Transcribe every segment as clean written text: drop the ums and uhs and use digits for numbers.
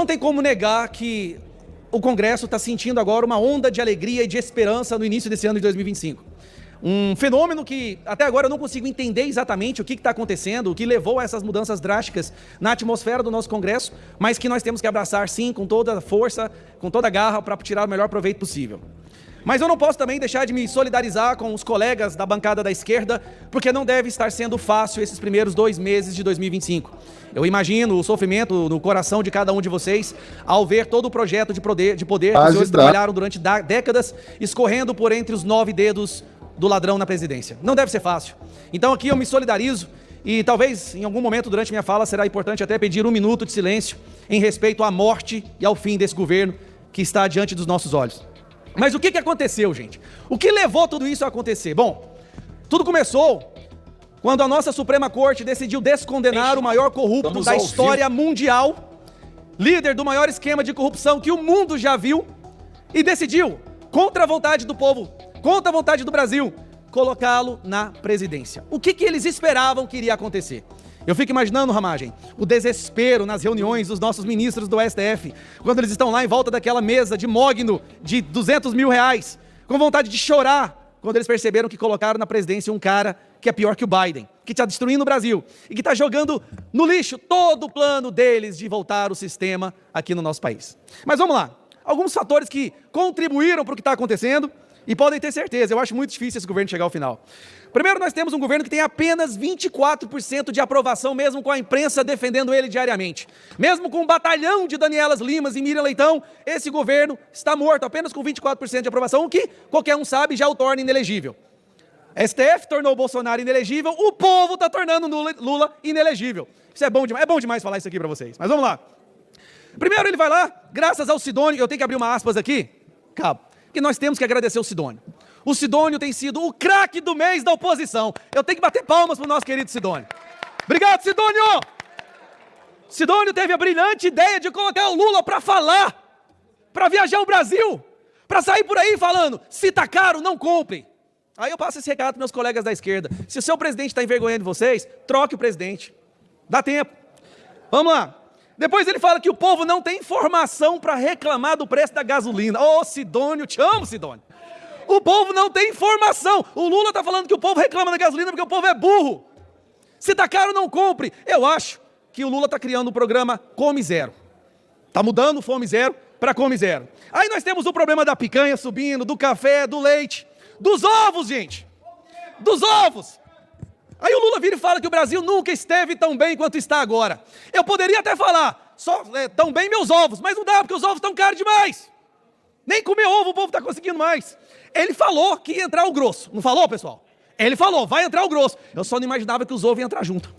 Não tem como negar que o Congresso está sentindo agora uma onda de alegria e de esperança no início desse ano de 2025. Um fenômeno que até agora eu não consigo entender exatamente o que está acontecendo, o que levou a essas mudanças drásticas na atmosfera do nosso Congresso, mas que nós temos que abraçar sim, com toda a força, com toda a garra, para tirar o melhor proveito possível. Mas eu não posso também deixar de me solidarizar com os colegas da bancada da esquerda, porque não deve estar sendo fácil esses primeiros 2 meses de 2025. Eu imagino o sofrimento no coração de cada um de vocês ao ver todo o projeto de poder que os senhores trabalharam durante décadas, escorrendo por entre os 9 dedos do ladrão na presidência. Não deve ser fácil. Então aqui eu me solidarizo e talvez em algum momento durante minha fala será importante até pedir 1 minuto de silêncio em respeito à morte e ao fim desse governo que está diante dos nossos olhos. Mas o que aconteceu, gente? O que levou tudo isso a acontecer? Bom, tudo começou quando a nossa Suprema Corte decidiu descondenar o maior corrupto da história mundial, líder do maior esquema de corrupção que o mundo já viu, e decidiu, contra a vontade do povo, contra a vontade do Brasil, colocá-lo na presidência. O que eles esperavam que iria acontecer? Eu fico imaginando, Ramagem, o desespero nas reuniões dos nossos ministros do STF, quando eles estão lá em volta daquela mesa de mogno de 200 mil reais, com vontade de chorar, quando eles perceberam que colocaram na presidência um cara que é pior que o Biden, que está destruindo o Brasil e que está jogando no lixo todo o plano deles de voltar o sistema aqui no nosso país. Mas vamos lá, alguns fatores que contribuíram para o que está acontecendo e podem ter certeza, eu acho muito difícil esse governo chegar ao final. Primeiro, nós temos um governo que tem apenas 24% de aprovação, mesmo com a imprensa defendendo ele diariamente. Mesmo com um batalhão de Danielas Limas e Miriam Leitão, esse governo está morto apenas com 24% de aprovação, o que qualquer um sabe já o torna inelegível. STF tornou o Bolsonaro inelegível, o povo está tornando Lula inelegível. Isso é bom demais falar isso aqui para vocês, mas vamos lá. Primeiro ele vai lá, graças ao Sidônio, eu tenho que abrir uma aspas aqui, que nós temos que agradecer o Sidônio. O Sidônio tem sido o craque do mês da oposição. Eu tenho que bater palmas para o nosso querido Sidônio. Obrigado, Sidônio! Sidônio teve a brilhante ideia de colocar o Lula para falar, para viajar o Brasil, para sair por aí falando, se tá caro, não comprem. Aí eu passo esse recado para meus colegas da esquerda. Se o seu presidente está envergonhando vocês, troque o presidente. Dá tempo. Vamos lá. Depois ele fala que o povo não tem informação para reclamar do preço da gasolina. Ô, Sidônio, te amo, Sidônio. O povo não tem informação. O Lula está falando que o povo reclama da gasolina porque o povo é burro. Se tá caro, não compre. Eu acho que o Lula está criando um programa Come Zero. Está mudando o Fome Zero para Come Zero. Aí nós temos o problema da picanha subindo, do café, do leite, dos ovos, gente. Dos ovos. Aí o Lula vira e fala que o Brasil nunca esteve tão bem quanto está agora. Eu poderia até falar, tão bem meus ovos, mas não dá, porque os ovos estão caros demais. Nem comer ovo o povo está conseguindo mais. Ele falou que ia entrar o grosso. Não falou, pessoal? Ele falou, vai entrar o grosso. Eu só não imaginava que os ovos iam entrar junto.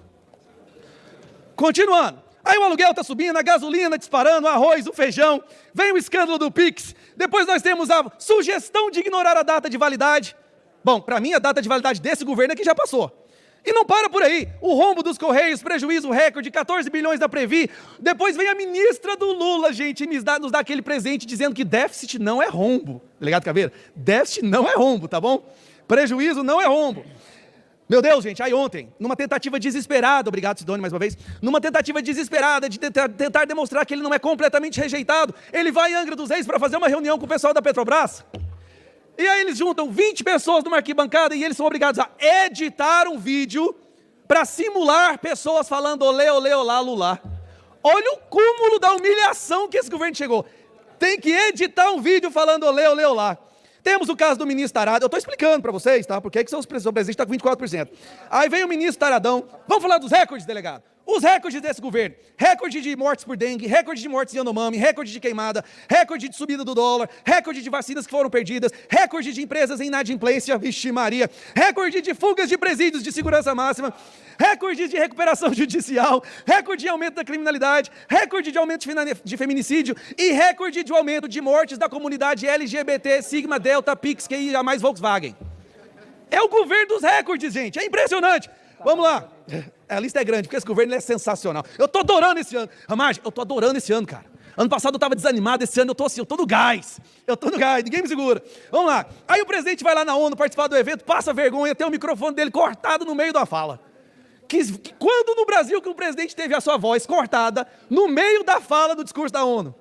Continuando. Aí o aluguel está subindo, a gasolina disparando, o arroz, o feijão. Vem o escândalo do Pix. Depois nós temos a sugestão de ignorar a data de validade. Bom, para mim a data de validade desse governo aqui já passou. E não para por aí, o rombo dos Correios, prejuízo recorde, 14 bilhões da Previ. Depois vem a ministra do Lula, gente, e nos dá aquele presente dizendo que déficit não é rombo. Delegado Caveira, déficit não é rombo, tá bom? Prejuízo não é rombo. Meu Deus, gente, aí ontem, numa tentativa desesperada, obrigado Sidônio mais uma vez, numa tentativa desesperada de tentar demonstrar que ele não é completamente rejeitado, ele vai em Angra dos Reis para fazer uma reunião com o pessoal da Petrobras. E aí eles juntam 20 pessoas numa arquibancada e eles são obrigados a editar um vídeo para simular pessoas falando olê, olê, olá, lulá. Olha o cúmulo da humilhação que esse governo chegou. Tem que editar um vídeo falando olê, olê, olá. Temos o caso do ministro Tarado. Eu estou explicando para vocês, tá? Porque é que o presidente está com 24%. Aí vem o ministro Taradão. Vamos falar dos recordes, delegado. Os recordes desse governo, recorde de mortes por dengue, recorde de mortes em Yanomami, recorde de queimada, recorde de subida do dólar, recorde de vacinas que foram perdidas, recorde de empresas em inadimplência, vixe Maria, recorde de fugas de presídios de segurança máxima, recorde de recuperação judicial, recorde de aumento da criminalidade, recorde de aumento de feminicídio e recorde de aumento de mortes da comunidade LGBT, Sigma, Delta, Pix, QI, a mais Volkswagen. É o governo dos recordes, gente, é impressionante. Vamos lá. A lista é grande, porque esse governo é sensacional. Eu tô adorando esse ano. Ramagem, eu tô adorando esse ano, cara. Ano passado eu estava desanimado, esse ano eu tô assim, eu tô no gás. Eu tô no gás, ninguém me segura. Vamos lá. Aí o presidente vai lá na ONU participar do evento, passa vergonha, tem o microfone dele cortado no meio da fala. Quando no Brasil que o presidente teve a sua voz cortada no meio da fala do discurso da ONU?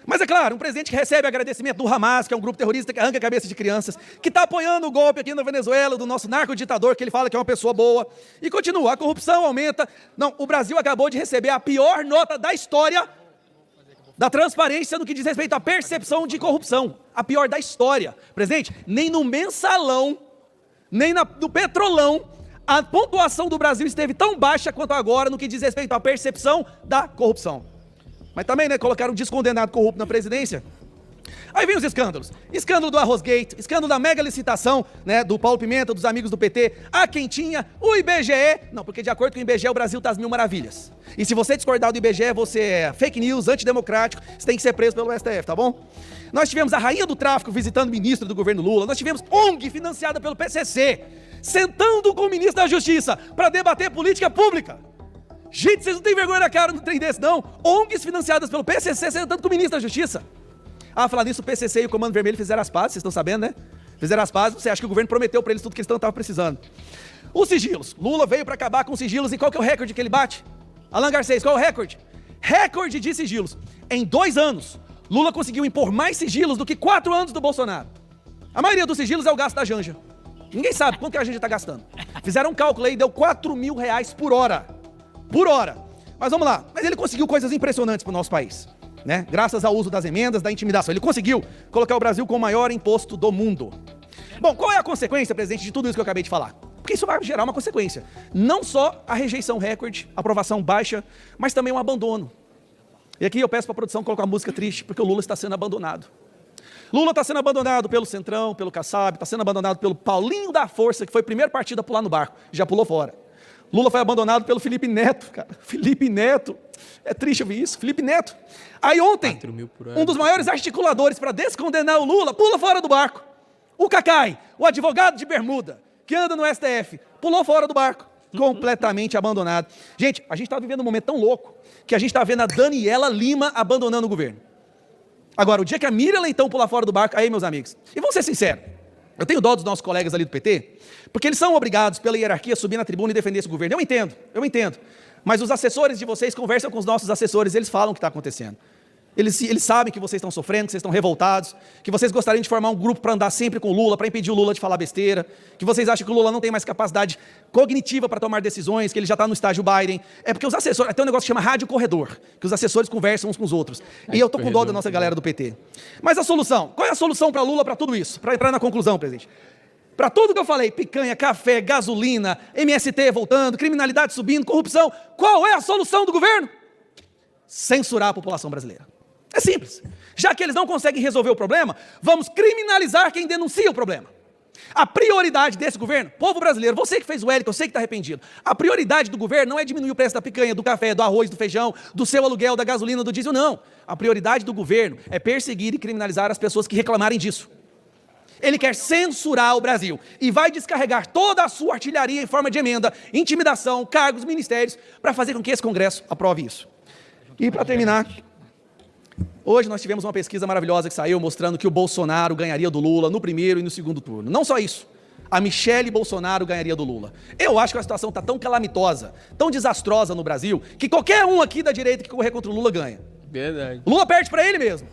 Mas é claro, um presidente que recebe agradecimento do Hamas, que é um grupo terrorista que arranca a cabeça de crianças, que está apoiando o golpe aqui na Venezuela, do nosso narco-ditador, que ele fala que é uma pessoa boa, e continua, a corrupção aumenta. Não, o Brasil acabou de receber a pior nota da história da transparência no que diz respeito à percepção de corrupção. A pior da história. Presidente, nem no Mensalão, nem no Petrolão, a pontuação do Brasil esteve tão baixa quanto agora no que diz respeito à percepção da corrupção. Mas também, né, colocaram um descondenado corrupto na presidência. Aí vem os escândalos. Escândalo do Arrosgate, escândalo da mega licitação, né, do Paulo Pimenta, dos amigos do PT, a Quentinha, o IBGE. Não, porque de acordo com o IBGE, o Brasil está às mil maravilhas. E se você discordar do IBGE, você é fake news, antidemocrático, você tem que ser preso pelo STF, tá bom? Nós tivemos a rainha do tráfico visitando o ministro do governo Lula, nós tivemos ONG financiada pelo PCC, sentando com o ministro da Justiça para debater política pública. Gente, vocês não têm vergonha na cara no trem desse, não? ONGs financiadas pelo PCC sentando com o ministro da Justiça. Ah, falar nisso, o PCC e o Comando Vermelho fizeram as pazes, vocês estão sabendo, né? Fizeram as pazes, você acha que o governo prometeu para eles tudo que eles estavam precisando. Os sigilos. Lula veio para acabar com os sigilos e qual que é o recorde que ele bate? Alan Garcês, qual é o recorde? Recorde de sigilos. Em 2 anos, Lula conseguiu impor mais sigilos do que 4 anos do Bolsonaro. A maioria dos sigilos é o gasto da Janja. Ninguém sabe quanto que a Janja está gastando. Fizeram um cálculo aí e deu R$4.000 por hora. Por hora. Mas vamos lá. Mas ele conseguiu coisas impressionantes para o nosso país, né? Graças ao uso das emendas, da intimidação. Ele conseguiu colocar o Brasil com o maior imposto do mundo. Bom, qual é a consequência, presidente, de tudo isso que eu acabei de falar? Porque isso vai gerar uma consequência. Não só a rejeição recorde, a aprovação baixa, mas também um abandono. E aqui eu peço para a produção colocar uma música triste, porque o Lula está sendo abandonado. Lula está sendo abandonado pelo Centrão, pelo Kassab, está sendo abandonado pelo Paulinho da Força, que foi o primeiro partido a pular no barco, já pulou fora. Lula foi abandonado pelo Felipe Neto, cara. Felipe Neto. É triste ouvir isso. Felipe Neto. Aí ontem, um dos maiores articuladores para descondenar o Lula pula fora do barco. O Cacai, o advogado de bermuda, que anda no STF, pulou fora do barco. Completamente abandonado. Gente, a gente está vivendo um momento tão louco que a gente está vendo a Daniela Lima abandonando o governo. Agora, o dia que a Miriam Leitão pular fora do barco, aí, meus amigos, e vamos ser sinceros, eu tenho dó dos nossos colegas ali do PT, porque eles são obrigados pela hierarquia a subir na tribuna e defender esse governo. Eu entendo. Mas os assessores de vocês conversam com os nossos assessores, eles falam o que está acontecendo. Eles sabem que vocês estão sofrendo, que vocês estão revoltados, que vocês gostariam de formar um grupo para andar sempre com o Lula, para impedir o Lula de falar besteira, que vocês acham que o Lula não tem mais capacidade cognitiva para tomar decisões, que ele já está no estágio Biden. É porque os assessores... Tem um negócio que chama rádio corredor, que os assessores conversam uns com os outros. E eu estou com dó da nossa galera do PT. Mas a solução? Qual é a solução para Lula para tudo isso? Para entrar na conclusão, presidente. Para tudo que eu falei, picanha, café, gasolina, MST voltando, criminalidade subindo, corrupção, qual é a solução do governo? Censurar a população brasileira. É simples. Já que eles não conseguem resolver o problema, vamos criminalizar quem denuncia o problema. A prioridade desse governo, povo brasileiro, você que fez o Hélio, eu sei que está arrependido, a prioridade do governo não é diminuir o preço da picanha, do café, do arroz, do feijão, do seu aluguel, da gasolina, do diesel, não. A prioridade do governo é perseguir e criminalizar as pessoas que reclamarem disso. Ele quer censurar o Brasil e vai descarregar toda a sua artilharia em forma de emenda, intimidação, cargos, ministérios, para fazer com que esse Congresso aprove isso. E para terminar... Hoje nós tivemos uma pesquisa maravilhosa que saiu mostrando que o Bolsonaro ganharia do Lula no primeiro e no segundo turno. Não só isso, a Michele Bolsonaro ganharia do Lula. Eu acho que a situação está tão calamitosa, tão desastrosa no Brasil, que qualquer um aqui da direita que correr contra o Lula ganha. Verdade. O Lula perde para ele mesmo.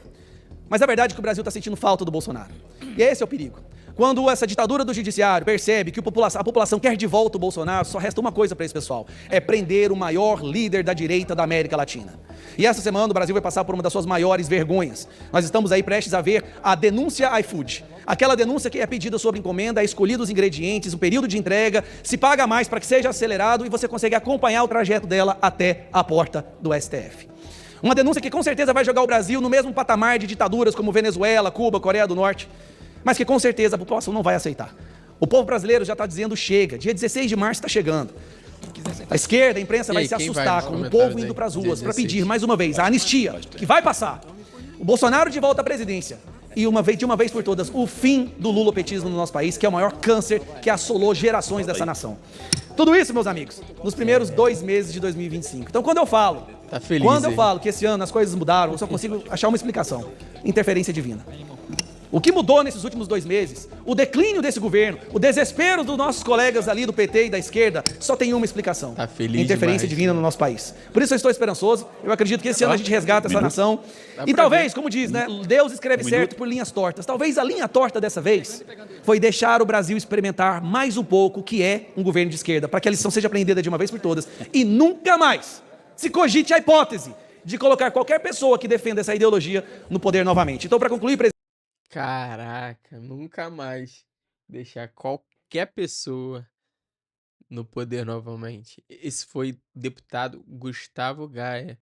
Mas a verdade é que o Brasil está sentindo falta do Bolsonaro. E esse é o perigo. Quando essa ditadura do judiciário percebe que a população quer de volta o Bolsonaro, só resta uma coisa para esse pessoal, é prender o maior líder da direita da América Latina. E essa semana o Brasil vai passar por uma das suas maiores vergonhas. Nós estamos aí prestes a ver a denúncia iFood. Aquela denúncia que é pedida sobre encomenda, é escolhido os ingredientes, o período de entrega, se paga mais para que seja acelerado e você consegue acompanhar o trajeto dela até a porta do STF. Uma denúncia que com certeza vai jogar o Brasil no mesmo patamar de ditaduras como Venezuela, Cuba, Coreia do Norte, mas que com certeza a população não vai aceitar. O povo brasileiro já está dizendo chega, dia 16 de março está chegando. A esquerda, a imprensa vai se assustar com o povo indo para as ruas para pedir mais uma vez a anistia, que vai passar. O Bolsonaro de volta à presidência. E de uma vez por todas, o fim do lulopetismo no nosso país, que é o maior câncer que assolou gerações dessa nação. Tudo isso, meus amigos, nos primeiros 2 meses de 2025. Então, quando eu falo que esse ano as coisas mudaram, eu só consigo achar uma explicação: interferência divina. O que mudou nesses últimos 2 meses, o declínio desse governo, o desespero dos nossos colegas ali do PT e da esquerda, só tem uma explicação. Tá feliz Interferência demais, divina no nosso país. Por isso eu estou esperançoso. Eu acredito que esse ano a gente resgata essa nação. Dá E pra talvez, como diz, né? Deus escreve certo por linhas tortas. Talvez a linha torta dessa vez foi deixar o Brasil experimentar mais um pouco o que é um governo de esquerda, para que a lição seja aprendida de uma vez por todas. E nunca mais se cogite a hipótese de colocar qualquer pessoa que defenda essa ideologia no poder novamente. Então, para concluir, presidente. Caraca, nunca mais deixar qualquer pessoa no poder novamente. Esse foi o deputado Gustavo Gaia.